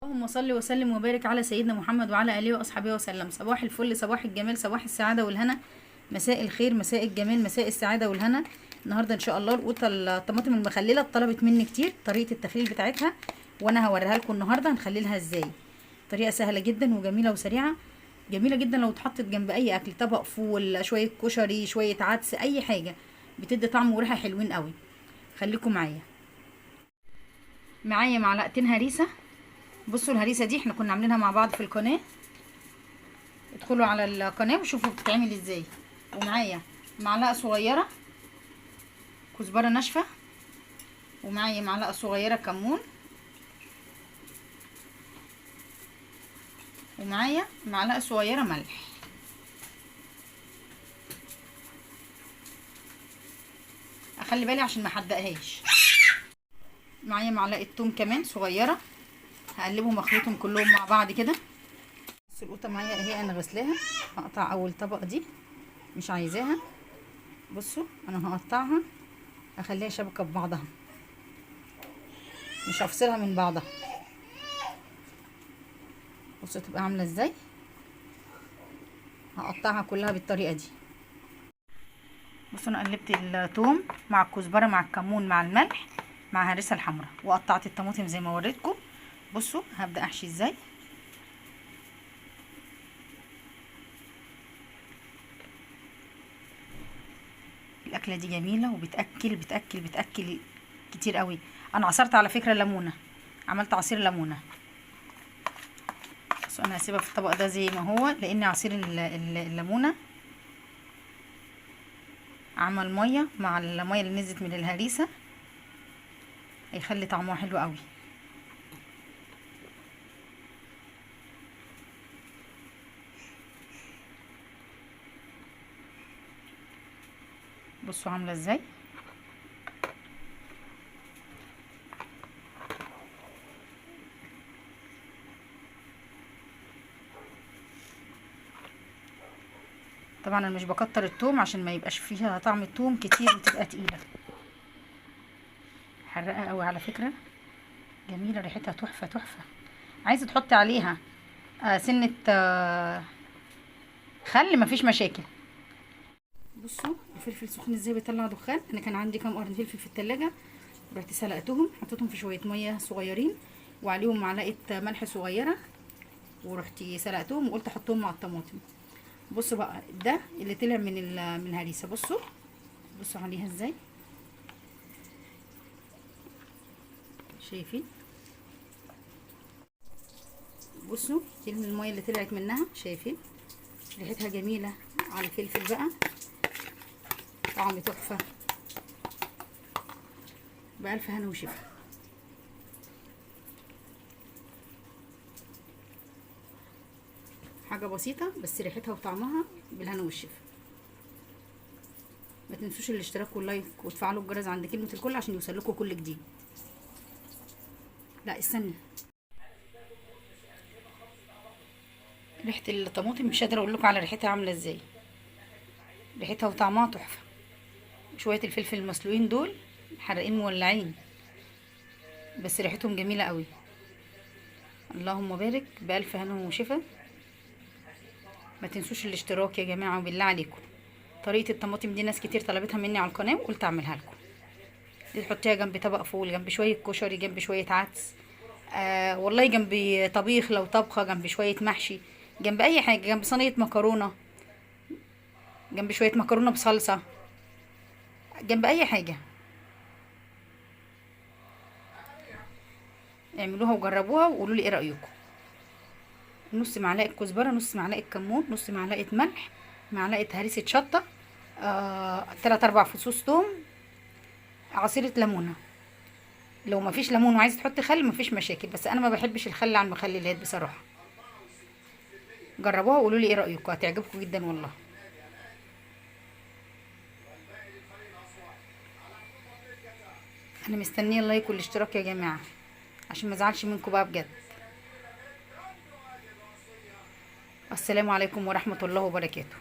اللهم صل وسلم وبارك على سيدنا محمد وعلى اله واصحابه وسلم. صباح الفل، صباح الجمال، صباح السعاده والهنا، مساء الخير، مساء الجمال، مساء السعاده والهنا. النهارده ان شاء الله القوطه الطماطم المخلله طلبت مني كتير طريقه التخليل بتاعتها، وانا هوريها لكم النهارده هنخللها ازاي. طريقه سهله جدا وجميله وسريعه، جميله جدا لو اتحطت جنب اي اكل، طبق فول، شويه كشري، شويه عدس، اي حاجه بتدي طعم وريحه حلوين قوي. خليكم معايا معلقتين هريسه. بصوا الهريسه دي احنا كنا عاملينها مع بعض في القناه، ادخلوا على القناه وشوفوا بتتعمل ازاي. ومعايا معلقه صغيره كزبره ناشفه، ومعايا معلقه صغيره كمون، ومعايا معلقه صغيره ملح. اخلي بالي عشان ما احدقهاش. معايا معلقه توم كمان صغيره، هقلبهم واخلطهم كلهم مع بعض كده. بصوا القوطه معايا اهي انا غسلاها، هقطع اول طبقه دي مش عايزاها. بصوا انا هقطعها اخليها شبكه ببعضها، مش هفصلها من بعضها. بصوا تبقى عامله ازاي، هقطعها كلها بالطريقه دي. بصوا انا قلبت الثوم مع الكزبره مع الكمون مع الملح مع الهريسه الحمراء، وقطعت الطماطم زي ما وريتكم. بصوا هبدا احشي ازاي. الاكله دي جميله وبتاكل بتاكل بتاكل كتير قوي. انا عصرت على فكره ليمونه، عملت عصير ليمونه، بس انا هسيبها في الطبق ده زي ما هو، لان عصير الليمونه عمل ميه مع الميه اللي نزلت من الهريسه، هيخلي طعمها حلو قوي. بصوا عامله ازاي. طبعا انا مش بكتر الثوم عشان ما يبقاش فيها طعم الثوم كتير وتبقى تقيله. حرقه قوي على فكره، جميله ريحتها تحفه تحفه. عايزه تحطي عليها سنه خل مفيش مشاكل. بصوا الفلفل سخن ازاي بيطلع دخان. انا كان عندي كام قرن فلفل في التلاجة، رحت سلقتهم حطيتهم في شويه ميه صغيرين وعليهم معلقه ملح صغيره، ورحت سلقتهم وقلت احطهم مع الطماطم. بصوا بقى ده اللي طلع من الهريسه. بصوا عليها ازاي، شايفين؟ بصوا دي من الميه اللي طلعت منها، شايفين ريحتها جميله على الفلفل بقى، طعم تحفه، بألف هنا وشفا. حاجه بسيطه بس ريحتها وطعمها بالهنا والشفا. ما تنسوش الاشتراك واللايك وتفعلوا الجرس عند كلمه الكل عشان يوصلكوا كل جديد. لا استنى، ريحه الطماطم مش قادره اقول لكم على ريحتها عامله ازاي، ريحتها وطعمها تحفه. شويه الفلفل المسلوقين دول حرقين مولعين، بس ريحتهم جميله قوي. اللهم بارك، بألف هنا وشفا. ما تنسوش الاشتراك يا جماعه وبالله عليكم. طريقه الطماطم دي ناس كتير طلبتها مني على القناه وقلت اعملها لكم. دي تحطيها جنب طبق فول، جنب شويه كشري، جنب شويه عدس، والله جنب طبيخ لو طبخه، جنب شويه محشي، جنب اي حاجه، جنب صينيه مكرونه، جنب شويه مكرونه بصلصه، جنب اي حاجه. اعملوها وجربوها وقولوا لي ايه رايكم. نص معلقه كزبره، نص معلقه كمون، نص معلقه ملح، معلقه هريسه شطه، 3 4 فصوص توم، عصيره ليمونه. لو ما فيش ليمون وعايزه تحطي خل مفيش مشاكل، بس انا ما بحبش الخل على المخللات بصراحه. جربوها وقولوا لي ايه رايكم، هتعجبكم جدا والله. انا مستنيه اللايك والاشتراك يا جماعه عشان ما ازعلش منكم بقى بجد. السلام عليكم ورحمه الله وبركاته.